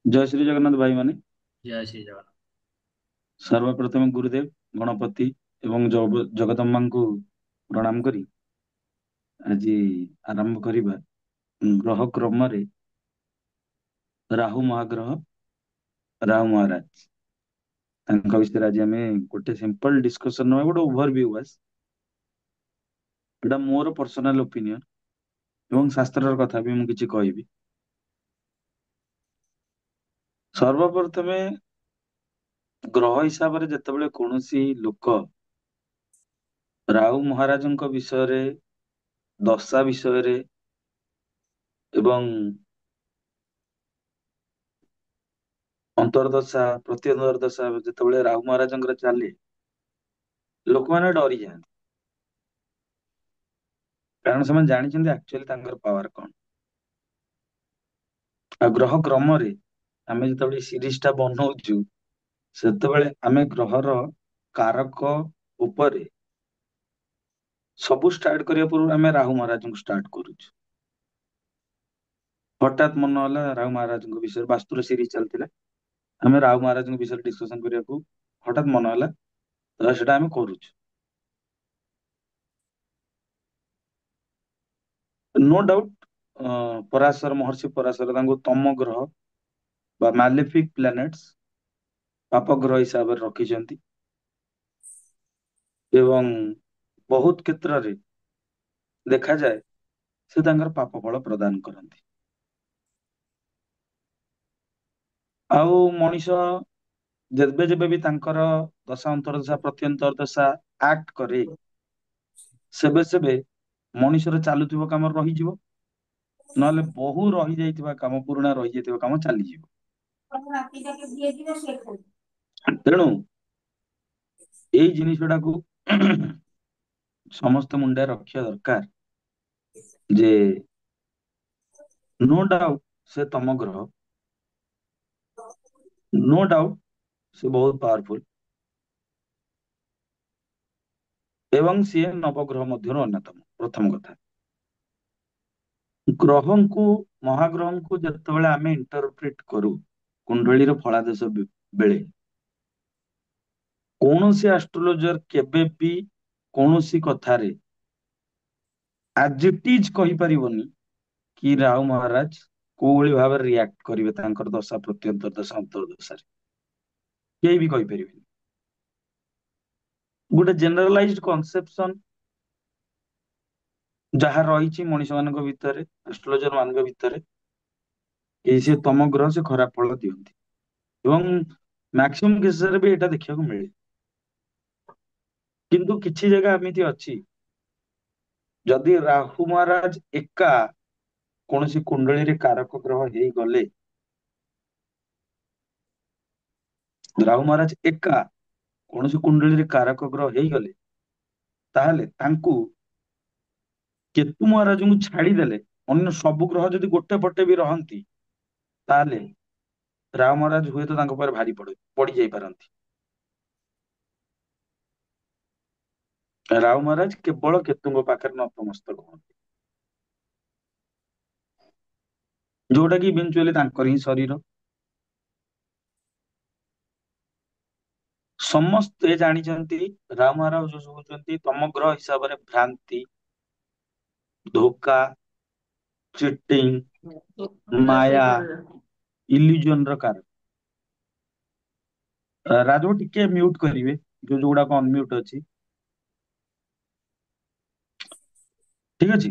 जय श्री जगन्नाथ भाई माने। जय श्री जगन्नाथ। सर्वप्रथम गुरुदेव गणपति एवं जगदम्बाଙ୍କୁ प्रणाम करी ଆଜି ଆରମ୍ଭ କରିବା ଗ୍ରହ କ୍ରମରେ ରାହୁ ମହାଗ୍ରହ ରାହୁ ମହାରାଜ ତାଙ୍କ ବିଷୟରେ ଆଜି ଆମେ ଗୋଟେ ସିମ୍ପଲ ଡିସ୍କସନ ନୁହେଁ, ଗୋଟେ ଓଭରଭ୍ୟୁ ବାସ୍। ଏଟା ମୋର ପର୍ସନାଲ ଓପିନିଅନ ଏବଂ ଶାସ୍ତ୍ରର କଥା ବି ମୁଁ କିଛି କହିବି। ସର୍ବପ୍ରଥମେ ଗ୍ରହ ହିସାବରେ ଯେତେବେଳେ କୌଣସି ଲୋକ ରାହୁ ମହାରାଜଙ୍କ ବିଷୟରେ, ଦଶା ବିଷୟରେ ଏବଂ ଅନ୍ତର୍ଦଶା ପ୍ରତ୍ୟନ୍ତର୍ଦଶା ଯେତେବେଳେ ରାହୁ ମହାରାଜଙ୍କର ଚାଲେ, ଲୋକମାନେ ଡରିଯାଆନ୍ତି। କାରଣ ସେମାନେ ଜାଣିଛନ୍ତି ଆକ୍ଚୁଆଲି ତାଙ୍କର ପାୱାର କଣ। ଆଉ ଗ୍ରହ କ୍ରମରେ ଆମେ ଯେତେବେଳେ ସିରିଜ ଟା ବନଉଛୁ, ସେତେବେଳେ ଆମେ ଗ୍ରହର କାରକ ଉପରେ ସବୁ ଷ୍ଟାର୍ଟ କରିବା ପୂର୍ବରୁ ଆମେ ରାହୁ ମହାରାଜଙ୍କୁ ଷ୍ଟାର୍ଟ କରୁଛୁ। ହଠାତ୍ ମନ ହେଲା ରାହୁ ମହାରାଜଙ୍କ ବିଷୟରେ, ବାସ୍ତୁର ସିରିଜ ଚାଲିଥିଲା, ଆମେ ରାହୁ ମହାରାଜଙ୍କ ବିଷୟରେ ଡିସ୍କସନ କରିବାକୁ ହଠାତ୍ ମନ ହେଲା, ତ ସେଟା ଆମେ କରୁଛୁ। नो डाउट ପରାଶର ମହର୍ଷି ପରାଶର ତାଙ୍କୁ ତମ ଗ୍ରହ ବା ମାଲେଫିକ ପ୍ଲାନେଟ୍ସ, ପାପ ଗ୍ରହ ହିସାବରେ ରଖିଛନ୍ତି ଏବଂ ବହୁତ କ୍ଷେତ୍ରରେ ଦେଖାଯାଏ ସେ ତାଙ୍କର ପାପ ଫଳ ପ୍ରଦାନ କରନ୍ତି। ଆଉ ମଣିଷ ଯେବେ ଯେବେ ବି ତାଙ୍କର ଦଶା ଅନ୍ତର୍ଦଶା ପ୍ରତ୍ୟନ୍ତର୍ଦଶା ଆକ୍ଟ କରେ, ସେବେ ସେବେ ମଣିଷର ଚାଲୁଥିବା କାମ ରହିଯିବ, ନହେଲେ ବହୁ ରହିଯାଇଥିବା କାମ, ପୁରୁଣା ରହିଯାଇଥିବା କାମ ଚାଲିଯିବ। ତେଣୁ ଏଇ ଜିନିଷଟାକୁ ସମସ୍ତ ମୁଣ୍ଡରେ ରଖିବା ଦରକାର ଯେ नो डाउट ସେ ତମ ଗ୍ରହ, नो डाउट ସେ ବହୁତ ପାୱାରଫୁଲ ଏବଂ ସିଏ ନବଗ୍ରହ ମଧ୍ୟରୁ ଅନ୍ୟତମ। ପ୍ରଥମ କଥା, ଗ୍ରହଙ୍କୁ, ମହାଗ୍ରହଙ୍କୁ ଯେତେବେଳେ ଆମେ ଇଣ୍ଟରପ୍ରିଟ କରୁ କୁଣ୍ଡଳୀର ଫଳାଦେଶ ବେଳେ, କୌଣସି ଆଷ୍ଟ୍ରୋଲୋଜର କେବେ ବି କୌଣସି କଥାରେ ଆଜ ଇଟ ଇଜ କହିପାରିବନି କି ରାହୁ ମହାରାଜ କୋଉଭଳି ଭାବରେ ରିଆକ୍ଟ କରିବେ ତାଙ୍କର ଦଶା ପ୍ରତ୍ୟନ୍ତର୍ଦଶା ଅନ୍ତର୍ଦଶାରେ, କେହି ବି କହିପାରିବେନି। ଗୋଟେ ଜେନେରାଲାଇଜଡ କନସେପସନ ଯାହା ରହିଛି ମଣିଷ ମାନଙ୍କ ଭିତରେ, ଆଷ୍ଟ୍ରୋଲୋଜର ମାନଙ୍କ ଭିତରେ, କି ସେ ତମ ଗ୍ରହ, ସେ ଖରାପ ଫଳ ଦିଅନ୍ତି ଏବଂ ମ୍ୟାକ୍ସିମମ୍ କେସରେ ବି ଏଇଟା ଦେଖିବାକୁ ମିଳେ। କିନ୍ତୁ କିଛି ଜାଗା ଏମିତି ଅଛି, ଯଦି ରାହୁ ମହାରାଜ ଏକା କୌଣସି କୁଣ୍ଡଳୀରେ କାରକ ଗ୍ରହ ହେଇଗଲେ, ରାହୁ ମହାରାଜ ଏକା କୌଣସି କୁଣ୍ଡଳୀରେ କାରକ ଗ୍ରହ ହେଇଗଲେ, ତାହେଲେ ତାଙ୍କୁ କେତୁ ମହାରାଜଙ୍କୁ ଛାଡିଦେଲେ ଅନ୍ୟ ସବୁ ଗ୍ରହ ଯଦି ଗୋଟେ ପଟେ ବି ରହନ୍ତି, ତାହେଲେ ରାହୁ ମହାରାଜ ହୁଏତ ତାଙ୍କ ଉପରେ ଭାରି ପଡି ଯାଇପାରନ୍ତି। ରାହୁ ମହାରାଜ କେବଳ କେତୁଙ୍କ ପାଖରେ ନତମସ୍ତକ ହୁଅନ୍ତି, ଯୋଉଟା କି ଇଭେଞ୍ଚୁଆଲି ତାଙ୍କର ହିଁ ଶରୀର। ସମସ୍ତେ ଜାଣିଛନ୍ତି ରାହୁ ମହାରାଜ ହଉଛନ୍ତି ତମ ଗ୍ରହ ହିସାବରେ ଭ୍ରାନ୍ତି, ଧୋକା, ଚିଟିଂ, ମାୟା, ଇଲ୍ୟୁଜନ ର କାରଣ। ରାଜୁ ଟିକେ ମ୍ୟୁଟ କରିବେ, ଯୋଉ ଯୋଉଗୁଡାକ ଅନମ୍ୟୁଟ ଅଛି। ଠିକ ଅଛି।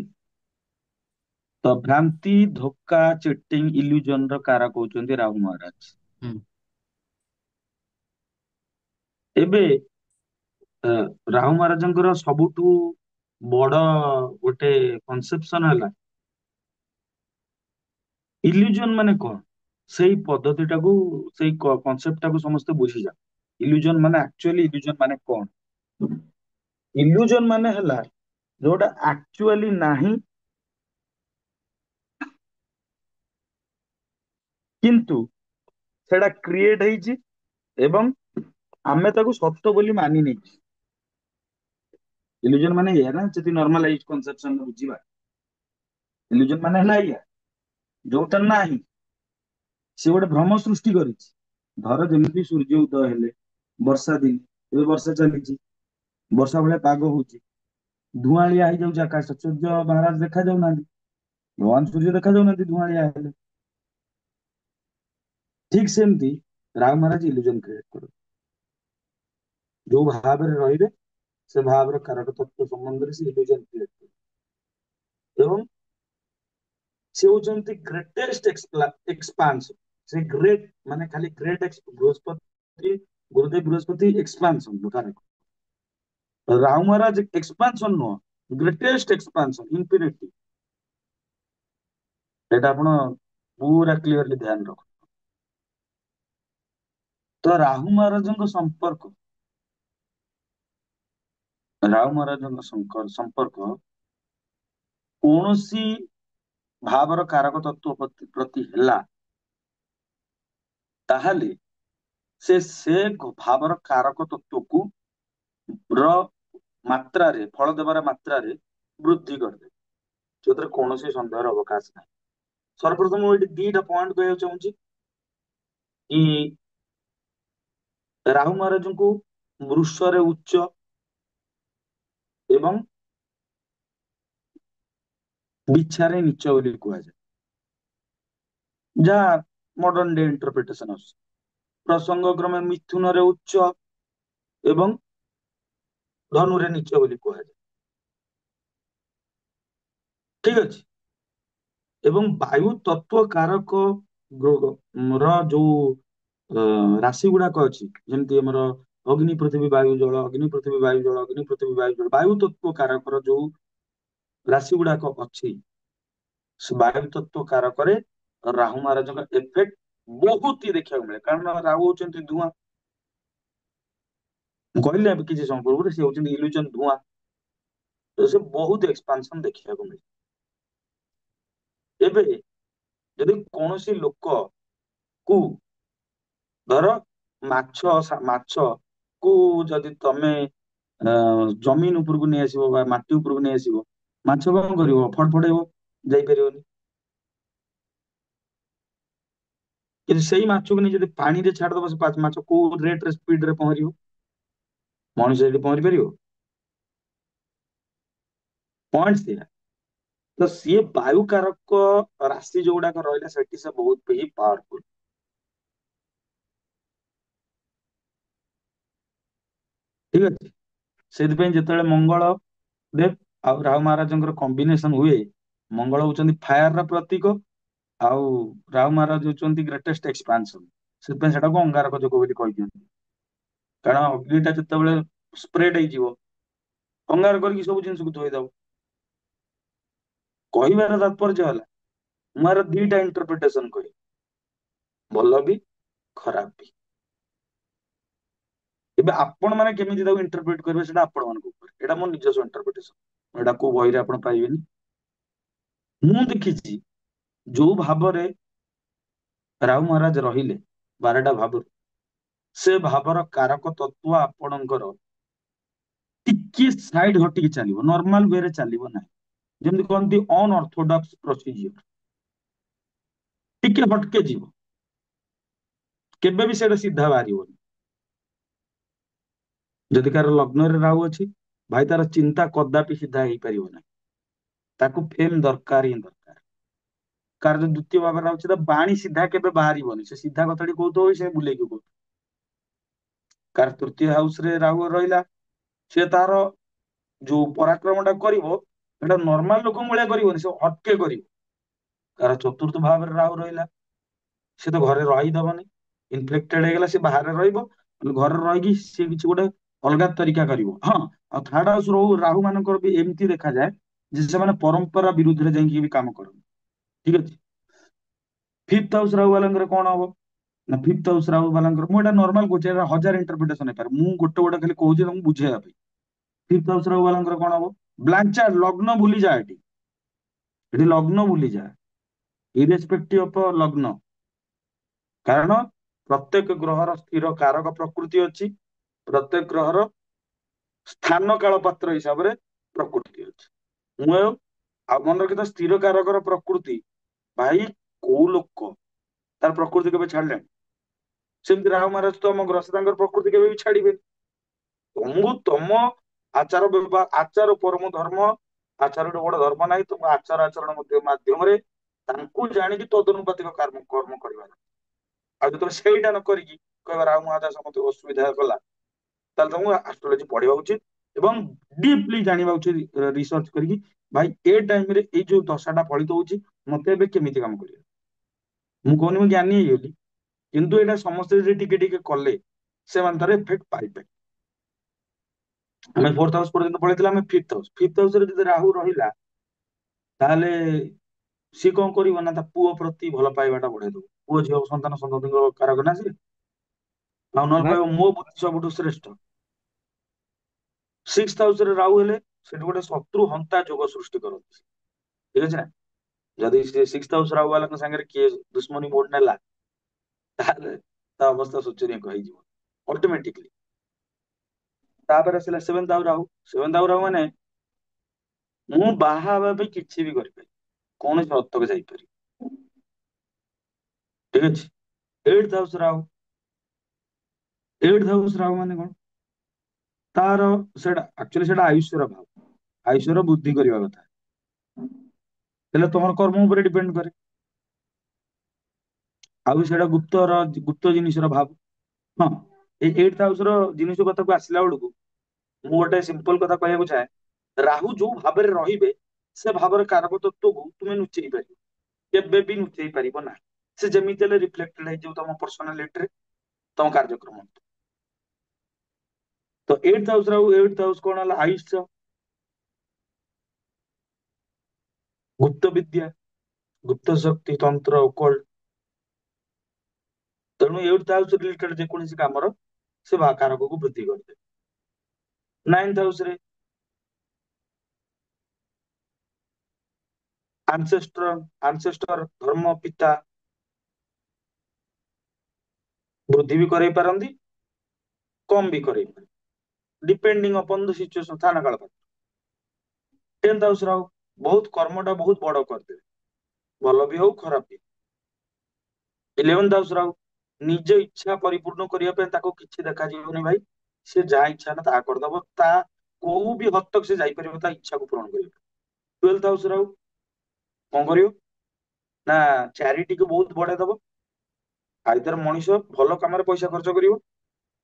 ତ ଭ୍ରାନ୍ତି, ଧୋକା, ଚିଟିଂ, ଇଲ୍ୟୁଜନ ର କାରକ ହଉଛନ୍ତି ରାହୁ ମହାରାଜ। हम्म। ଏବେ ରାହୁ ମହାରାଜଙ୍କର ସବୁଠୁ ବଡ ଗୋଟେ କନସେପସନ ହେଲା ଇଲ୍ୟୁଜନ ମାନେ କଣ। ସେଇ ପଦ୍ଧତିଟାକୁ, ସେଇ କନସେପ୍ଟ ଟାକୁ ସମସ୍ତେ ବୁଝିଯାଅ। ଇଲ୍ୟୁଜନ ମାନେ ଆକ୍ଚୁଆଲି ଇଲ୍ୟୁଜନ ମାନେ କଣ? ଇଲ୍ୟୁଜନ ମାନେ ହେଲା ଯୋଉଟା ଆକ୍ଚୁଆଲି ନାହିଁ, କିନ୍ତୁ ସେଟା କ୍ରିଏଟ ହେଇଛି ଏବଂ ଆମେ ତାକୁ ସତ ବୋଲି ମାନି ନେଇଛୁ। ଇଲ୍ୟୁଜନ ମାନେ ଏଇଆ ନା, ଯଦି ନର୍ମାଲାଇଜ କନସେପସନ ବୁଝିବା, ଇଲ୍ୟୁଜନ ମାନେ ହେଲା ଏଇଆ, ଯୋଉଟା ନାହିଁ ସେ ଗୋଟେ ଭ୍ରମ ସୃଷ୍ଟି କରିଛି। ଧର ଯେମିତି ସୂର୍ଯ୍ୟ ଉଦୟ ହେଲେ ବର୍ଷା ଦିନ, ଏବେ ବର୍ଷା ଚାଲିଛି, ବର୍ଷା ଭଳିଆ ପାଗ ହଉଛି, ଧୂଆଁଳିଆ ହେଇଯାଉଛି ଆକାଶ, ସୂର୍ଯ୍ୟ ମହାରାଜ ଦେଖା ଯାଉନାହାନ୍ତି, ଭଗବାନ ସୂର୍ଯ୍ୟ ଦେଖା ଯାଉନାହାନ୍ତି ଧୂଆଁଳିଆ ହେଲେ। ଠିକ ସେମିତି ରାହୁ ମହାରାଜ ଇଲ୍ୟୁଜନ କ୍ରିଏଟ କରନ୍ତି। ଯୋଉ ଭାବରେ ରହିବେ ସେ ଭାବର କାରକ ତତ୍ଵ ସମ୍ବନ୍ଧରେ ସେ ଇଲ୍ୟୁଜନ କ୍ରିଏଟ କରନ୍ତି। ଏବଂ ସେ ହଉଛନ୍ତି ଗ୍ରେଟେଷ୍ଟ ଏକ୍ସପାନ୍ସନ। ସେ ଗ୍ରେଟ ମାନେ ଖାଲି ଗ୍ରେଟ ବୃହସ୍ପତି, ଗୁରୁଦେବ ବୃହସ୍ପତି ଏକ୍ସପାନ୍ସନ କାରକ। ରାହୁ ମହାରାଜ ଏକ୍ସପାନ୍ସନ ନୁହଁ, ଗ୍ରେଟେଷ୍ଟ ଏକ୍ସପାନ୍ସନ, ଇନଫିନିଟି। ଏଇଟା ଆପଣ ପୁରା କ୍ଲିୟରଲି ଧ୍ୟାନ ରଖ। ତ ରାହୁ ମହାରାଜଙ୍କ ସମ୍ପର୍କ, ରାହୁ ମହାରାଜଙ୍କ ସମ୍ପର୍କ କୌଣସି ଭାବର କାରକ ତତ୍ଵ ପ୍ରତି ହେଲା, ତାହେଲେ ସେ ଭାବର କାରକ ତତ୍ଵକୁ ର ମାତ୍ରାରେ, ଫଳ ଦେବାର ମାତ୍ରାରେ ବୃଦ୍ଧି କରିଦେବେ, ଯୋଉଥିରେ କୌଣସି ସନ୍ଦେହର ଅବକାଶ ନାହିଁ। ସର୍ବପ୍ରଥମ ମୁଁ ଏଠି ଦିଟା ପଏଣ୍ଟ କହିବାକୁ ଚାହୁଁଛି କି ରାହୁ ମହାରାଜଙ୍କୁ ବୃଷରେ ଉଚ୍ଚ ଏବଂ ବିଛାରେ ନିଚ ବୋଲି କୁହାଯାଏ, ଯାହା ମଡର୍ନ ଡେ ଇଣ୍ଟରପ୍ରିଟେସନ ଆସୁଛି। ପ୍ରସଙ୍ଗ କ୍ରମେ ମିଥୁନରେ ଉଚ୍ଚ ଏବଂ ଧନୁରେ ନିଚ ବୋଲି କୁହାଯାଏ। ଠିକ ଅଛି। ଏବଂ ବାୟୁ ତତ୍ଵ କାରକ ର ଯୋଉ ରାଶି ଗୁଡାକ ଅଛି, ଯେମିତି ଆମର ଅଗ୍ନି ପୃଥିବୀ ବାୟୁ ଜଳ, ଅଗ୍ନି ପୃଥିବୀ ବାୟୁ ଜଳ, ଅଗ୍ନି ପୃଥିବୀ ବାୟୁ ଜଳ, ବାୟୁ ତତ୍ଵ କାରକର ଯୋଉ ରାଶି ଗୁଡାକ ଅଛି, ସେ ବାୟୁ ତତ୍ଵ କାରକରେ ରାହୁ ମହାରାଜଙ୍କ ଏଫେକ୍ଟ ବହୁତ ହି ଦେଖିବାକୁ ମିଳେ। କାରଣ ରାହୁ ହଉଛନ୍ତି ଧୂଆଁ, ମୁଁ କହିଲି ଏବେ କିଛି ସମୟ ପୂର୍ବରୁ ସେ ହଉଛନ୍ତି ଇଲ୍ୟୁଜନ, ଧୂଆଁ। ତ ସେ ବହୁତ ଏକ୍ସପାନ୍ସନ ଦେଖିବାକୁ ମିଳେ। ଏବେ ଯଦି କୌଣସି ଲୋକ କୁ ଧର ମାଛ କୁ ଯଦି ତମେ ଜମିନ ଉପରକୁ ନେଇ ଆସିବ ବା ମାଟି ଉପରକୁ ନେଇ ଆସିବ, ମାଛ କଣ କରିବ? ଫଡଫଡେଇବ, ଯାଇପାରିବନି। କିନ୍ତୁ ସେଇ ମାଛକୁ ନେଇ ଯଦି ପାଣିରେ ଛାଡିଦବ, ସେ ମାଛ କୋଉ ରେଟ ରେ ସ୍ପିଡ ରେ ପହଁରିବ? ମଣିଷ ସେଠି ପହଁରି ପାରିବ? ପଏଣ୍ଟ ସେଇଆ। ତ ସିଏ ବାୟୁ କାରକ ରାଶି ଯୋଉଗୁଡାକ ରହିଲା, ସେଠି ସେ ବହୁତ ହିଁ ପାୱାରଫୁଲ। ଠିକ ଅଛି। ସେଥିପାଇଁ ଯେତେବେଳେ ମଙ୍ଗଳ ଦେବ ଆଉ ରାହୁ ମହାରାଜଙ୍କର କମ୍ବିନେସନ ହୁଏ, ମଙ୍ଗଳ ହଉଛନ୍ତି ଫାୟାର ର ପ୍ରତୀକ, ଆଉ ରାହୁ ମହାରାଜ ହଉଛନ୍ତି ଗ୍ରେଟେଷ୍ଟ ଏକ୍ସପାନ୍ସନ। ସେଥିପାଇଁ ସେଟାକୁ ଅଙ୍ଗାରକ ଯୋଗ ବୋଲି କହିଦିଅନ୍ତି। କାରଣ ଅଗ୍ନିଟା ଯେତେବେଳେ ସ୍ପ୍ରେଡ ହେଇଯିବ, ଅଙ୍ଗାର କରିକି ସବୁ ଜିନିଷକୁ ଧୋଇଦବ। କହିବାର ତାତ୍ପର୍ଯ୍ୟ ହେଲା, ମୁଁ ଆର ଦିଟା ଇଣ୍ଟରପ୍ରିଟେସନ କହିବି, ଭଲ ବି ଖରାପ ବି। ଏବେ ଆପଣ ମାନେ କେମିତି ତାକୁ ଇଣ୍ଟରପ୍ରିଟ କରିବେ, ସେଟା ଆପଣମାନଙ୍କ ଉପରେ। ଏଇଟା ମୋ ନିଜସ୍ୱ ଇଣ୍ଟରପ୍ରିଟେସନ, ଏଇଟା କୋଉ ବହିରେ ଆପଣ ପାଇବେନି। ମୁଁ ଦେଖିଛି ଯୋଉ ଭାବରେ ରାହୁ ମହାରାଜ ରହିଲେ 12ଟା ଭାବରୁ, ସେ ଭାବର କାରକ ତତ୍ଵ ଆପଣଙ୍କର ଟିକେ ସାଇଡ ହଟିକି ଚାଲିବ, ନର୍ମାଲ ୱେରେ ଚାଲିବ ନାହିଁ। ଯେମିତି କହନ୍ତି ଅନଅର୍ଥୋଡକ୍ସ ପ୍ରୋସିଜିଅର, ଟିକେ ହଟକେ ଯିବ, କେବେ ବି ସେଇଟା ସିଧା ବାହାରିବନି। ଯଦି କାହାର ଲଗ୍ନରେ ରାହୁ ଅଛି, ଭାଇ ତାର ଚିନ୍ତା କଦାପି ସିଧା ହେଇପାରିବ ନାହିଁ, ତାକୁ ଫେମ ଦରକାର ହିଁ ଦରକାର। କାର ଯୋଉ ଦ୍ଵିତୀୟ ଭାବରେ ଅଛି, ତା ବାଣୀ ସିଧା କେବେ ବାହାରିବନି, ସେ ସିଧା କଥାଟି କହୁଥିବ, ସେ ବୁଲେଇକି କହୁଥିବ। କାର ତୃତୀୟ ହାଉସ ରେ ରାହୁ ରହିଲା, ସେ ତାର ଯୋଉ ପରାକ୍ରମ ଟା କରିବ, ସେଟା ନର୍ମାଲ ଲୋକଙ୍କ ଭଳିଆ କରିବନି, ସେ ହଟକେ କରିବ। କାର ଚତୁର୍ଥ ଭାବରେ ରାହୁ ରହିଲା, ସେ ତ ଘରେ ରହିଦବନି, ଇନଫେକ୍ଟେଡ ହେଇଗଲା, ସେ ବାହାରେ ରହିବ, ଘରେ ରହିକି ସେ କିଛି ଗୋଟେ ଅଲଗା ତରିକା କରିବ। ହଁ, ଆଉ ଥାର୍ଡ ହାଉସ ରାହୁ ମାନଙ୍କର ବି ଏମିତି ଦେଖାଯାଏ ଯେ ସେମାନେ ପରମ୍ପରା ବିରୁଦ୍ଧରେ ଯାଇକି ବି କାମ କରନ୍ତି। ଠିକ ଅଛି। ଫିଫ୍ଥ ହାଉସ ରାହୁ ବାଲାଙ୍କର କଣ ହବ ନା, ଫିଫ୍ଥ ହାଉସ ରାହୁ ବାଲାଙ୍କର, ମୁଁ ଏଟା ନର୍ମାଲ କହୁଛି, ଏଟା ହଜାର ଇଣ୍ଟରପ୍ରିଟେସନ ହେଇପାରେ, ମୁଁ ଗୋଟେ ଗୋଟେ ଖାଲି କହୁଛି ତମକୁ ବୁଝେଇବା ପାଇଁ। ଫିଫ୍ଥ ହାଉସ ରାହୁ ବାଲାଙ୍କର କଣ ହବ? ବ୍ଲାଙ୍କଚାର୍ଟ, ଲଗ୍ନ ଭୁଲିଯା। ଏଠି ଲଗ୍ନ ଭୁଲିଯା, ଇରେସ୍ପେକ୍ଟିଭ ଅଫ ଲଗ୍ନ। କାରଣ ପ୍ରତ୍ୟେକ ଗ୍ରହର ସ୍ଥିର କାରକ ପ୍ରକୃତି ଅଛି, ପ୍ରତ୍ୟେକ ଗ୍ରହର ସ୍ଥାନ କାଳ ପାତ୍ର ହିସାବରେ ପ୍ରକୃତି ଅଛି। ମୁଁ ଆଉ ମନେ ରଖିଥା, ସ୍ଥିର କାରକର ପ୍ରକୃତି, ଭାଇ କୋଉ ଲୋକ ତାର ପ୍ରକୃତି କେବେ ଛାଡିଲେଣି? ସେମିତି ରାହୁ ମହାରାଜ ତମ ଗ୍ରହ ସେ ତାଙ୍କର ପ୍ରକୃତି କେବେ ବି ଛାଡିବେନି। ତମକୁ ତମ ଆଚାର ବ୍ୟବହାର, ଆଚାର ପରମ ଧର୍ମ, ଆଚାରଠୁ ବଡ ଧର୍ମ ନାହିଁ। ତମ ଆଚାର ଆଚରଣ ମଧ୍ୟ ମାଧ୍ୟମରେ ତାଙ୍କୁ ଜାଣିକି ତଦନୁପାତିକ କର୍ମ କର୍ମ କରିବାର। ଆଉ ଯେତେବେଳେ ସେଇଟା ନ କରିକି କହିବା ରାହୁ ମହାରାଜ ମତେ ଅସୁବିଧା କଲା, ତାହେଲେ ତମକୁ ଆଷ୍ଟ୍ରୋଲୋଜି ପଢିବା ଉଚିତ ଏବଂ ଡିପଲି ଜାଣିବା ଉଚିତ, ରିସର୍ଚ୍ଚ କରିକି ଭାଇ ଏ ଟାଇମରେ ଏଇ ଯୋଉ ଦଶାଟା ଫଳିତ ହଉଛି ମତେ ଏବେ କେମିତି କାମ କରିବ। ମୁଁ କହୁନି ମୁଁ ଜ୍ଞାନୀ ହେଇଗଲି, କିନ୍ତୁ ଏଇଟା ସମସ୍ତେ ଯଦି ଟିକେ ଟିକେ କଲେ ସେମାନେ ତାର ଏଫେକ୍ଟ ପାଇବେ। ଆମେ ଫୋର୍ଥ ହାଉସ ପର୍ଯ୍ୟନ୍ତ ପଳେଇଥିଲା, ଆମେ ଫିଫ୍ଥ ହାଉସରେ ଯଦି ରାହୁ ରହିଲା ତାହେଲେ ସିଏ କଣ କରିବ ନା ତା ପୁଅ ପ୍ରତି ଭଲ ପାଇବାଟା ବଢେଇ ଦବ। ପୁଅ ଝିଅ ସନ୍ତାନ ସନ୍ତତିଙ୍କ କାରକ ନା ସେ, ଆଉ ନହେଲେ ଭାଇ କହିବ ମୋ ବୁଦ୍ଧି ସବୁଠୁ ଶ୍ରେଷ୍ଠ। ସିକ୍ସ ହାଉସରେ ରାହୁ ହେଲେ ସେଠି ଗୋଟେ ଶତ୍ରୁ ହନ୍ତା ଯୋଗ ସୃଷ୍ଟି କରନ୍ତି, ଠିକ ଅଛି ନା। ଯଦି ସେ ସିକ୍ସ ହାଉସ ରାହୁ ବାଲାଙ୍କ ସାଙ୍ଗରେ କିଏ ଦୁଶ୍ମନୀ ମୋଡ ନେଲା ତାହେଲେ ତା ଅବସ୍ଥା ଶୋଚନୀୟ ହେଇଯିବ ଅଟୋମେଟିକଲି। ତାପରେ ଆସିଲା seventh house Rahu. Seventh house Rahu ମାନେ ମୁଁ ବାହା ହେବା ପାଇଁ କିଛି ବି କରିପାରିବି, କୌଣସି ହଦକୁ ଯାଇପାରିବି, ଠିକ ଅଛି। Eighth house Rahu, eighth house Rahu ମାନେ କଣ, ତାର ସେଇଟା ଆକ୍ଚୁଆଲି ସେଇଟା ଆୟୁଷ୍ୟର ଭାବ, ଆୟୁଷ୍ୟର ବୃଦ୍ଧି କରିବା କଥା, ହେଲେ ତମର କର୍ମ ଉପରେ ଡିପେଣ୍ଡ କରେ। ଆଉ ସେଇଟା ଗୁପ୍ତ ଜିନିଷର ଭାବ। ହଁ, ଏଇ ଏଇଟ୍ଥ ହାଉସ ର ଜିନିଷ କଥାକୁ ଆସିଲା ବେଳକୁ ମୁଁ ଗୋଟେ ସିମ୍ପଲ କଥା କହିବାକୁ ଚାହେଁ। ରାହୁ ଯୋଉ ଭାବରେ ରହିବେ ସେ ଭାବର କାରକ ତତ୍ଵକୁ ତୁମେ ଲୁଚେଇ ପାରିବ, କେବେ ବି ଲୁଚେଇ ପାରିବ ନାହିଁ। ସେ ଯେମିତି ହେଲେ ରିଫ୍ଲେକ୍ଟେଡ ହେଇଯିବ ତମ ପର୍ସନାଲିଟିରେ, ତମ କାର୍ଯ୍ୟକ୍ରମ। ତ eighth house Rahu, eighth house କଣ ହେଲା, ଆୟୁଷ୍ୟ, ଗୁପ୍ତ ବିଦ୍ୟା, ଗୁପ୍ତ ଶକ୍ତି, ତନ୍ତ୍ର, ଓକଲ୍ଟ। ତେଣୁ ଏଇଟ୍ଥ ହାଉସ ରିଲେଟେଡ ଯେକୌଣସି କାମର ସେ କାରକକୁ ବୃଦ୍ଧି କରିଥାଏ। ନାଇନ୍ଥ ହାଉସରେ ଆନସେଷ୍ଟର ଧର୍ମ ପିତା ବୃଦ୍ଧି ବି କରେଇ ପାରନ୍ତି, କମ ବି କରେଇ ପାରନ୍ତି, ଡିପେଣ୍ଡିଂ ଅପନ ଦ ସିଚୁଏସନ, ସ୍ଥାନ କାଳ ପାତ୍ର। ଟେନ୍ଥ ହାଉସ ରାହୁ ବହୁତ କର୍ମଟା ବହୁତ ବଡ କରିଦେବେ, ଭଲ ବି ହଉ ଖରାପ ବି। ଇଲେଭେନ୍ଥ ହାଉସ ରାହୁ ନିଜ ଇଚ୍ଛା ପରିପୂର୍ଣ୍ଣ କରିବା ପାଇଁ ତାକୁ କିଛି ଦେଖାଯିବନି ଭାଇ, ସେ ଯାହା ଇଚ୍ଛା ହେଲା ତାହା କରିଦବ, ତା କୋଉ ବି ହଦ ତକ ସେ ଯାଇପାରିବ ତା ଇଚ୍ଛାକୁ ପୂରଣ କରିବା। ଟୁଏଲ୍ଥ ହାଉସ ରାହୁ କଣ କରିବ ନା ଚ୍ୟାରିଟିକୁ ବହୁତ ବଢେଇ ଦବ। ଆଇଦର ମଣିଷ ଭଲ କାମରେ ପଇସା ଖର୍ଚ୍ଚ କରିବ,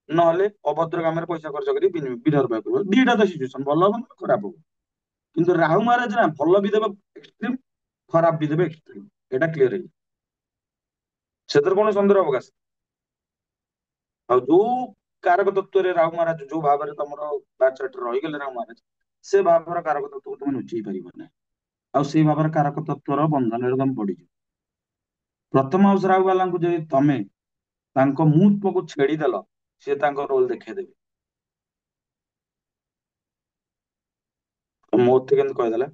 ନହେଲେ ଅଭଦ୍ର କାମରେ ପଇସା ଖର୍ଚ୍ଚ କରି ବିନର୍ଭ କରିବ। ଦିଟା ତ ସିଚୁଏସନ, ଭଲ ହବ ନା ଖରାପ ହବ। କିନ୍ତୁ ରାହୁ ମହାରାଜ ନା ଭଲ ବି ଦେବେ ଏକ୍ସଟ୍ରିମ, ଖରାପ ବି ଦେବେ ଏକ୍ସଟ୍ରିମ, ଏଇଟା କ୍ଲିୟର ହେଇଯିବ, ସେଥିରେ କୌଣସି ସନ୍ଦେହ ଅବକାଶ। ଆଉ ଯୋଉ କାରକ ତତ୍ଵରେ ରାହୁ ମହାରାଜ ଯୋଉ ଭାବରେ ତମର ବାଚରେ ରହିଗଲେ ରାହୁ ମହାରାଜ, ସେ ଭାବର କାରକ ତତ୍ଵକୁ ତମେ ଲୁଚେଇ ପାରିବ ନାହିଁ, ଆଉ ସେଇ ଭାବର କାରକ ତତ୍ଵର ବନ୍ଧନରେ ତମେ ପଡିଯିବ। ପ୍ରଥମ ହାଉସ ରାହୁ ବାଲାଙ୍କୁ ଯଦି ତମେ ତାଙ୍କ ମୁହୂର୍ତ୍ତକୁ ଛେଡିଦେଲ, ସିଏ ତାଙ୍କ ରୋଲ ଦେଖେଇଦେବେ। ମତେ କେମିତି କହିଦେଲା,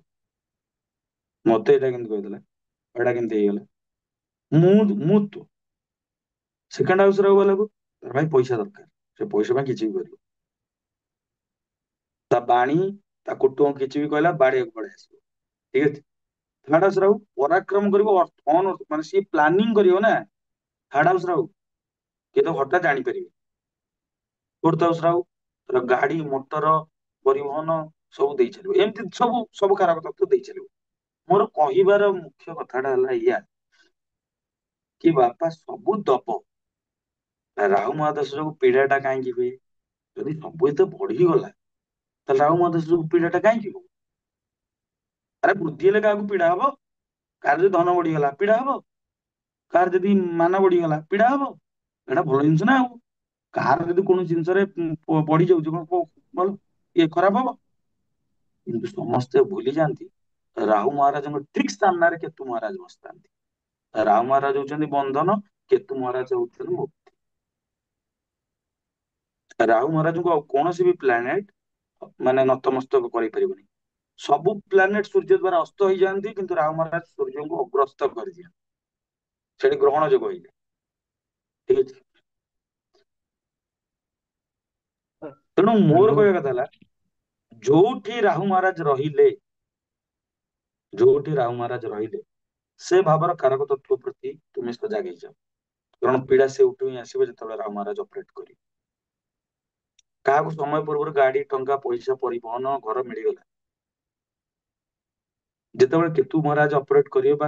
ମତେ ଏଇଟା କେମିତି କହିଦେଲା, ଏଇଟା କେମିତି ହେଇଗଲା, ମୁଁ ତ ସେକେଣ୍ଡ ହାଉସ ରାହୁ ବାଲାକୁ ତାର ଭାଇ ପଇସା ଦରକାର, ସେ ପଇସା ପାଇଁ କିଛି ବି କରିବ। ତା ବାଣୀ, ତା କୁଟୁମ୍ବ କିଛି ବି କହିଲା ବାଡିବାକୁ ପଳେଇ ଆସିବ, ଠିକ ଅଛି। ଥାର୍ଡ ହାଉସ ରାହୁ ପରାକ୍ରମ କରିବ, ମାନେ ସିଏ ପ୍ଲାନିଂ କରିବ ନା, ଥାର୍ଡ ହାଉସ ରାହୁ କିନ୍ତୁ ହଠାତ୍ ଜାଣିପାରିବେ। ଫୋର୍ଥ ହାଉସ ରାହୁ ତାର ଗାଡି ମଟର ପରିବହନ ସବୁ ଦେଇ ଚାଲିବ, ଏମିତି ସବୁ ସବୁ କାରକ ତତ୍ଵ ଦେଇ ଚାଲିବ। ମୋର କହିବାର ମୁଖ୍ୟ କଥାଟା ହେଲା ଏଇଆ କି ବାପା ସବୁ ଦବ, ରାହୁ ମହାଦଶ ଯୋଗୁ ପୀଡା ଟା କାହିଁକି ହୁଏ? ଯଦି ସବୁ ଏତେ ବଢିଗଲା ତାହେଲେ ରାହୁ ମହାଦଶ ଯୋଗୁ ପୀଡା ଟା କାହିଁକି ହବ? ଆରେ ବୃଦ୍ଧି ହେଲେ କାହାକୁ ପୀଡା ହବ? କାହାର ଯଦି ଧନ ବଢିଗଲା ପୀଡା ହବ, କାହାର ଯଦି ମାନ ବଢିଗଲା ପୀଡା ହବ, ଏଇଟା ଭଲ ଜିନିଷ ନା। ଆଉ କାହାର ଯଦି କୌଣସି ଜିନିଷରେ ବଢି ଯାଉଛି କଣ ଭଲ, ଇଏ ଖରାପ ହବ? କିନ୍ତୁ ସମସ୍ତେ ଭୁଲି ଯାଆନ୍ତି ରାହୁ ମହାରାଜଙ୍କ ଠିକ ସାମ୍ନାରେ କେତୁ ମହାରାଜ ବସିଥାନ୍ତି। ରାହୁ ମହାରାଜ ହଉଛନ୍ତି ବନ୍ଧନ, କେତୁ ମହାରାଜ ହଉଛନ୍ତି ମୁକ୍ତି। ରାହୁ ମହାରାଜଙ୍କୁ ଆଉ କୌଣସି ବି ପ୍ଲାନେଟ ମାନେ ନତମସ୍ତକ କରିପାରିବନି। ସବୁ ପ୍ଲାନେଟ ସୂର୍ଯ୍ୟ ଦ୍ଵାରା ଅସ୍ତ ହେଇଯାଆନ୍ତି, କିନ୍ତୁ ରାହୁ ମହାରାଜ ସୂର୍ଯ୍ୟଙ୍କୁ ଅଗ୍ରସ୍ତ କରିଦିଅନ୍ତି, ସେଠି ଗ୍ରହଣ ଯୋଗ ହେଇଯାଏ, ଠିକ ଅଛି। ତେଣୁ ମୋର ସାଙ୍ଗ କହିବା କଥା ହେଲା ଯୋଉଠି ରାହୁ ମହାରାଜ ରହିଲେ, ଯୋଉଠି ରାହୁ ମହାରାଜ ରହିଲେ ସେ ଭାବର କାରକ ତତ୍ଵ ପ୍ରତି ତୁମେ ସଜାଗ ହେଇଯାଅ। କାରଣ ପୀଡା ସେଇଠୁ ହିଁ ଆସିବ ଯେତେବେଳେ ରାମ ମହାରାଜ ଅପରେଟ କରିବେ। କାହାକୁ ସମୟ ପୂର୍ବରୁ ଗାଡି, ଟଙ୍କା, ପଇସା, ପରିବହନ, ଘର ମିଳିଗଲା, ଯେତେବେଳେ କେତୁ ମହାରାଜ ଅପରେଟ କରିବେ ବା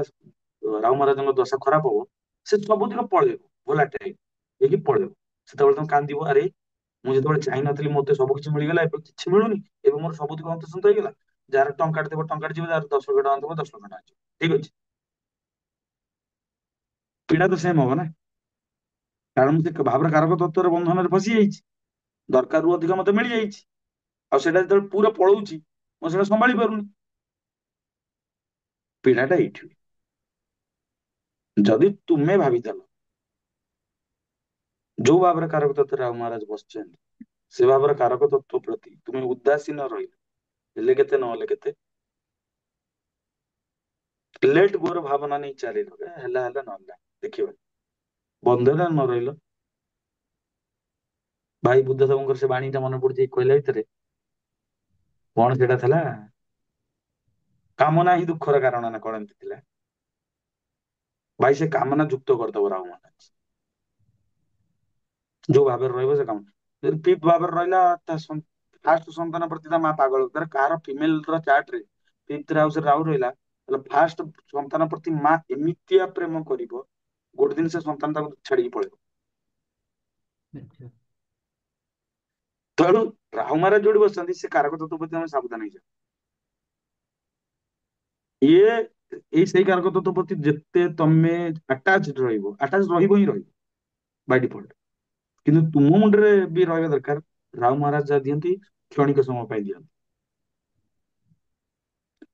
ରାମ ମହାରାଜଙ୍କ ଦଶା ଖରାପ ହବ, ସେ ସବୁଦିନ ପଳେଇବ, ଭୋଲାଟାଇଲ ହେଇକି ପଳେଇବ। ସେତେବେଳେ ତମେ କାନ୍ଦିବ, ଆରେ ମୁଁ ଯେତେବେଳେ ଚାହିଁନଥିଲି ମତେ ସବୁ କିଛି ମିଳିଗଲା, ଏବେ କିଛି ମିଳୁନି, ଏବେ ମୋର ସବୁଦିନ ହନ୍ତସନ୍ତ ହେଇଗଲା। ଯାହାର ଟଙ୍କାଟେ ଥିବ ଟଙ୍କାଟେ ଯିବ, ଯାହାର 10 ଲକ୍ଷ ଟଙ୍କା ଥିବ 10 ଲକ୍ଷ ଟଙ୍କା ଯିବ। ଠିକ ଅଛି, ପୀଡା ତ ସେମ ହବ ନା, କାରଣ ମୁଁ ସେ ଭାବର କାରକ ତତ୍ଵର ବନ୍ଧନରେ ଫସି ଯାଇଛି, ଦରକାରରୁ ଅଧିକ ମତେ ମିଳିଯାଇଛି, ଆଉ ସେଇଟା ଯେତେବେଳେ ପୁରା ପଳଉଛି ମୁଁ ସେଇଟା ସମ୍ଭାଳି ପାରୁନି। ପୀଡାଟା ଏଇଠି। ଯଦି ତୁମେ ଭାବିଦେଲ ଯୋଉ ଭାବରେ କାରକ ତତ୍ଵରେ ରାମ ମହାରାଜ ବସିଛନ୍ତି, ସେ ଭାବରେ କାରକ ତତ୍ଵ ପ୍ରତି ତୁମେ ଉଦାସୀନ ରହିଲ, ହେଲେ କେତେ ନହେଲେ କେତେ, ଲେଟ ଗୋର ଭାବନା ନେଇ ଚାଲିଲ, ହେଲା ହେଲା ନହେଲା ଦେଖିବା, ବନ୍ଧରେ ନ ରହିଲ। ଭାଇ ବୁଦ୍ଧଦେବଙ୍କର ସେ ବାଣୀଟା ମନେ ପଡୁଛି କହିଲା ଭିତରେ, କଣ ସେଟା ଥିଲା, କାମନା ହିଁ ଦୁଃଖର କାରଣ ନା କଣ ଏମିତି ଥିଲା। ଭାଇ ସେ କାମନା ଯୁକ୍ତ କରିଦବ ରାମ ମହାରାଜ, ଯୋଉ ଭାବରେ ରହିବ ସେ କାମ। ଯଦି ଫିଫ୍ଥ ଭାବରେ ରହିଲା, ତା ଫାଷ୍ଟ ସନ୍ତାନ ପ୍ରତି ତା ମା ପାଗଳ, ତାର କାହାର ଫିମେଲ ର ଚାର୍ଟ ରେ ଫିଫ୍ଥ ହାଉସ ରେ ରାହୁ ରହିଲା, ତାହେଲେ ଫାଷ୍ଟ ସନ୍ତାନ ପ୍ରତି ମା ଏମିତିଆ ପ୍ରେମ କରିବ, ଗୋଟେ ଦିନ ସେ ସନ୍ତାନ ତାକୁ ଛାଡିକି ପଳେଇବ। ଆଚ୍ଛା। ତେଣୁ ରାହୁ ମହାରାଜ ଯୋଉଠି ବସିଛନ୍ତି, ସେ କାରକ ତତ୍ତ୍ୱ ପ୍ରତି ଆମେ ସାବଧାନ ହେଇଯାଉ। ଇଏ ଏଇ ସେଇ କାରକ ତତ୍ତ୍ୱ ପ୍ରତି ଯେତେ ତମେ ଆଟାଚ ରହିବ, ଆଟାଚ ରହିବ ହିଁ ରହିବ ବାଇ ଡିଫଲ୍ଟ, କିନ୍ତୁ ତୁମ ମୁଣ୍ଡରେ ବି ରହିବା ଦରକାର, ରାହୁ ମହାରାଜ ଯାହା ଦିଅନ୍ତି କ୍ଷଣିକ ସମୟ ପାଇଁ ଦିଅନ୍ତି,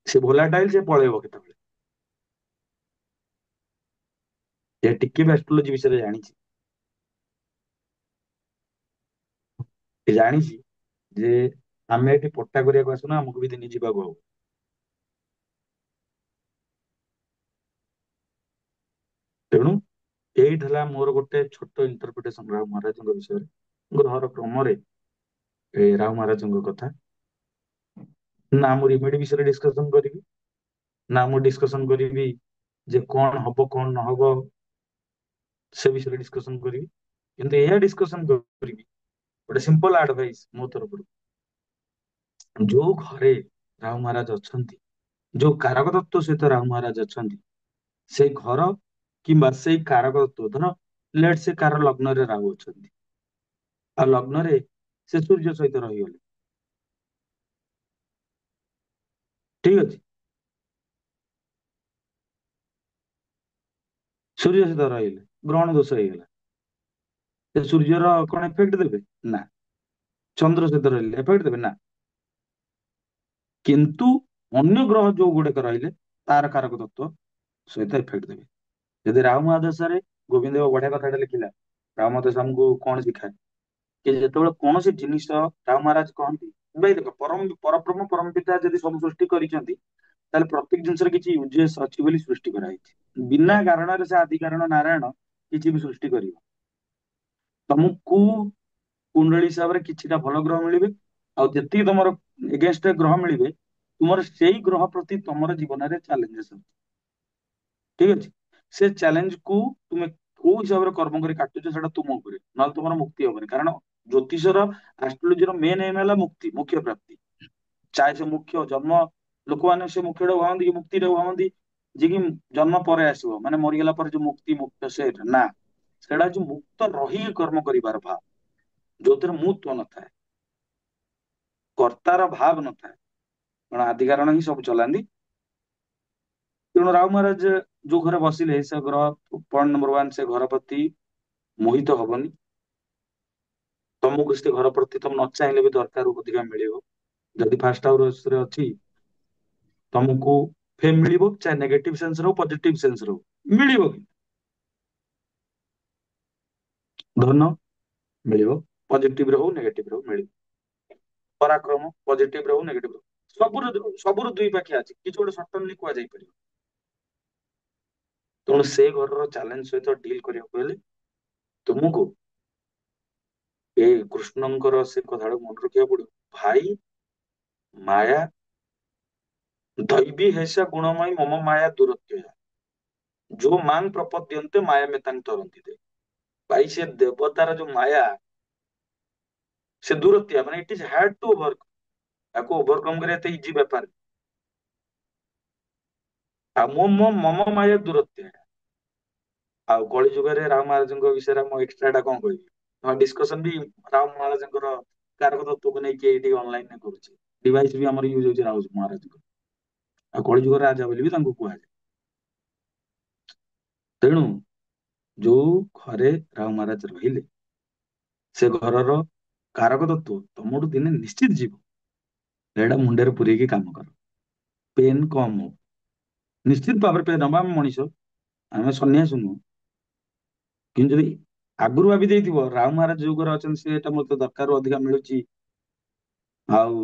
ସେ ଭୋଲାଟାଇଲ, ସେ ପଳେଇବ କେତେବେଳେ। ଏ ଟିକେ ବି ଆଷ୍ଟ୍ରୋଲୋଜି ବିଷୟରେ ଜାଣିଛି, ଏ ଜାଣିଛି ଯେ ଆମେ ଏଠି ପଟ୍ଟା କରିବାକୁ ଆସୁନା, ଆମକୁ ବି ଦିନେ ଯିବାକୁ ହବ। ତେଣୁ ଏଇଠି ହେଲା ମୋର ଗୋଟେ ଛୋଟ ଇଣ୍ଟରପ୍ରିଟେସନ ରାହୁ ମହାରାଜଙ୍କ ବିଷୟରେ, ଗ୍ରହର କ୍ରମରେ ଏ ରାହୁ ମହାରାଜଙ୍କ କଥା। ନା ମୁଁ ରିମେଡି ବିଷୟରେ ଡିସ୍କସନ କରିବି, ନା ମୁଁ ଡିସ୍କସନ କରିବି ଯେ କଣ ହବ କଣ ନହବ ସେ ବିଷୟରେ ଡିସ୍କସନ କରିବି, କିନ୍ତୁ ଏହା ଡିସ୍କସନ କରିବି ଗୋଟେ ସିମ୍ପଲ ଆଡଭାଇସ ମୋ ତରଫରୁ, ଯୋଉ ଘରେ ରାହୁ ମହାରାଜ ଅଛନ୍ତି, ଯୋଉ କାରକ ତତ୍ତ୍ୱ ସହିତ ରାହୁ ମହାରାଜ ଅଛନ୍ତି, ସେଇ ଘର କିମ୍ବା ସେଇ କାରକ ତତ୍ତ୍ୱ, ଧର ଲେଟ ସେ କାର ଲଗ୍ନରେ ରାହୁ ଅଛନ୍ତି, ଆଉ ଲଗ୍ନରେ ସେ ସୂର୍ଯ୍ୟ ସହିତ ରହିଗଲେ, ଠିକ ଅଛି, ସୂର୍ଯ୍ୟ ସହିତ ରହିଲେ ଗ୍ରହଣ ଦୋଷ ହେଇଗଲା, ସେ ସୂର୍ଯ୍ୟର କଣ ଏଫେକ୍ଟ ଦେବେ ନା, ଚନ୍ଦ୍ର ସହିତ ରହିଲେ ଏଫେକ୍ଟ ଦେବେ ନା, କିନ୍ତୁ ଅନ୍ୟ ଗ୍ରହ ଯୋଉ ଗୁଡିକ ରହିଲେ ତାର କାରକ ତତ୍ତ୍ୱ ସହିତ ଏଫେକ୍ଟ ଦେବେ। ଯଦି ରାହୁ ମହାଦଶାରେ, ଗୋବିନ୍ଦ ଦେବ ବଢିଆ କଥାଟା ଲେଖିଲା, ରାହୁ ମହାଦଶା ଆମକୁ କଣ ଶିଖାଏ, କି ଯେତେବେଳେ କୌଣସି ଜିନିଷ, ରାହୁ ମହାରାଜ କହନ୍ତି, ଭାଇ ଦେଖ ପରବ୍ରହ୍ମ ପରମ ପିତା ଯଦି ସବୁ ସୃଷ୍ଟି କରିଛନ୍ତି, ତାହେଲେ ପ୍ରତ୍ୟେକ ଜିନିଷର କିଛି ୟୁଜେସ୍ ଅଛି ବୋଲି ସୃଷ୍ଟି କରାଯାଇଛି, ବିନା କାରଣରେ ସେ ଆଦି କାରଣ ନାରାୟଣ କିଛି ବି ସୃଷ୍ଟି କରିବ। ତମକୁ କୁଣ୍ଡଳୀ ହିସାବରେ କିଛିଟା ଭଲ ଗ୍ରହ ମିଳିବେ, ଆଉ ଯେତିକି ତମର ଏଗେନଷ୍ଟ ଗ୍ରହ ମିଳିବେ, ତୁମର ସେଇ ଗ୍ରହ ପ୍ରତି ତମର ଜୀବନରେ ଚ୍ୟାଲେଞ୍ଜେସ୍ ଅଛି, ଠିକ ଅଛି। ସେ ଚ୍ୟାଲେଞ୍ଜ କୁ ତୁମେ କୋଉ ହିସାବରେ କର୍ମ କରି କାଟୁଛ ସେଟା ତୁମ ଉପରେ, ନହେଲେ ତୁମର ମୁକ୍ତି ହବନି, କାରଣ ଜ୍ୟୋତିଷର, ଆଷ୍ଟ୍ରୋଲୋଜିର ମେନ୍ ଏମ୍ ହେଲା ମୁକ୍ତି, ମୋକ୍ଷ ପ୍ରାପ୍ତି। ଚାहे ସେ ମୁଖ୍ୟ ଜନ୍ମ, ଲୋକମାନେ ସେ ମୁଖ୍ୟଟା ଭାବନ୍ତି କି ମୁକ୍ତିଟା ଭାବନ୍ତି ଯେ କି ଜନ୍ମ ପରେ ଆସିବ, ମାନେ ମରିଗଲା ପରେ ଯୋଉ ମୁକ୍ତି ମୁକ୍ତ, ସେ ନା, ସେଇଟା ହଉଛି ମୁକ୍ତ ରହି କର୍ମ କରିବାର ଭାବ, ଯୋଉଥିରେ ମୁଁ ତ୍ୱ ନଥାଏ, କର୍ତ୍ତାର ଭାବ ନଥାଏ, କାରଣ ଆଦି କାରଣ ହିଁ ସବୁ ଚଲାନ୍ତି। ତେଣୁ ରାହୁ ମହାରାଜ ଯୋଉ ଘରେ ବସିଲେ, ସେ ଗ୍ରହ, ପଏଣ୍ଟ ନମ୍ବର ୱାନ, ସେ ଘର ପ୍ରତି ମୋହିତ ହବନି। ତମକୁ ସେ ଘର ପ୍ରତି ତମେ ନ ଚାହିଁଲେ ବି ଦରକାର ଅଧିକା ମିଳିବ। ଯଦି ଫାଷ୍ଟ ହାଉସ ରେ ଅଛି, ତମକୁ ଫେମ ମିଳିବ, ଚାहे ନେଗେଟିଭ ସେନ୍ସ ରେ ହଉ ପଜିଟିଭ ସେନ୍ସ ରେ ହଉ ମିଳିବ, ଧନ ମିଳିବ, ପଜିଟିଭ ରେ ହଉ ନେଗେଟିଭ ରେ ହଉ ମିଳିବ, ପରାକ୍ରମ ପଜିଟିଭ ରେ ହଉ ନେଗେଟିଭ ରେ ହଉ, ସବୁର ଦୁଇ ପାଖିଆ ଅଛି, କିଛି ଗୋଟେ ସଟନଲି କୁହାଯାଇ ପାରିବ। ତେଣୁ ସେ ଘରର ଚ୍ୟାଲେଞ୍ଜ ସହିତ ଡିଲ୍ କରିବାକୁ ହେଲେ ତୁମକୁ ଏ କୃଷ୍ଣଙ୍କର ସେ କଥାଟାକୁ ମନେ ରଖିବାକୁ ପଡିବ, ଭାଇ ମାୟା ଦୈବୀ ହେସ ଗୁଣମୟୀ ମମ ମାୟା ଦୁରତ୍ୟୟ, ଯୋ ମାଂ ପ୍ରପଦ୍ୟନ୍ତେ ମାୟା ମେ ତାଂ ତରନ୍ତି ଦେ। ଭାଇ ସେ ଦେବତାର ଯୋଉ ମାୟା, ସେ ଦୂରତ୍ୟା ମାନେ ଇଟ ଇଜ ହାର୍ଡ ଟୁ ଓଭରକମ୍। ତାକୁ ଓଭରକମ୍ କରିବା ଏତେ ଇଜି ବ୍ୟାପାର। ଆଉ ମମ ମାୟା ଦୂରତ୍ୟା। ଆଉ କଳି ଯୁଗରେ ରାମ ମହାରାଜଙ୍କ ବିଷୟରେ ମୁଁ ଏକ୍ସଟ୍ରା ଟା କଣ କହିବି? ହଁ ଡିସ୍କସନ ବି ରାମ ମହାରାଜଙ୍କର କାରକ ତତ୍ଵକୁ ନେଇକି ଏଇଠି ଅନଲାଇନରେ କରୁଛି। ଡିଭାଇସ ବି ଆମର ୟୁଜ ହଉଛି ରାମ ମହାରାଜଙ୍କ। ଆଉ କଳି ଯୁଗର ରାଜା ବୋଲି ବି ତାଙ୍କୁ କୁହାଯାଏ। ତେଣୁ ଯୋଉ ଘରେ ରାମ ମହାରାଜ ରହିଲେ, ସେ ଘରର କାରକ ତତ୍ଵ ତମଠୁ ଦିନେ ନିଶ୍ଚିତ ଯିବ। ଏଇଟା ମୁଣ୍ଡରେ ପୁରେଇକି କାମ କର। ପେନ୍ କମ ହବ। ନିଶ୍ଚିତ ଭାବରେ ପେନ୍ ହବ। ଆମେ ମଣିଷ, ଆମେ ସନ୍ନ୍ୟାସି ନୁହଁ। କିନ୍ତୁ ଯଦି ଆଗରୁ ଭାବି ଦେଇଥିବ ରାମ ମହାରାଜ ଯୋଉ ଘରେ ଅଛନ୍ତି ସେଟା ମତେ ଦରକାରରୁ ଅଧିକା ମିଳୁଛି, ଆଉ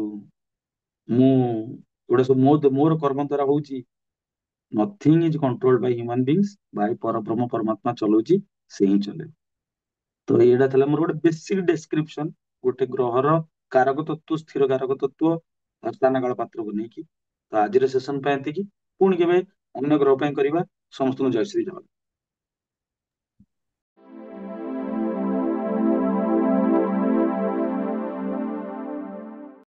ମୁଁ ଏଗୁଡା ସବୁ ମୋର କର୍ମ ଦ୍ଵାରା ହଉଛି, nothing is controlled by human beings. ଭାଇ ପରବ୍ରହ୍ମ ପରମାତ୍ମା ଚଲଉଛି, ସେ ହିଁ ଚଲେଇବ। ତ ଏଇଟା ଥିଲା ମୋର ଗୋଟେ ବେସିକ ଡେସ୍କ୍ରିପସନ ଗୋଟେ ଗ୍ରହର କାରକ ତତ୍ଵ, ସ୍ଥିର କାରକ ତତ୍ଵ, ସ୍ଥାନ କାଳ ପାତ୍ରକୁ ନେଇକି। ତ ଆଜିର ସେସନ ପାଇଁ ଏତିକି। ପୁଣି କେବେ ଅନ୍ୟ ଗ୍ରହ ପାଇଁ କରିବା। ସମସ୍ତଙ୍କୁ ଜୟ ଶ୍ରୀ ଜଗନ୍ନାଥ।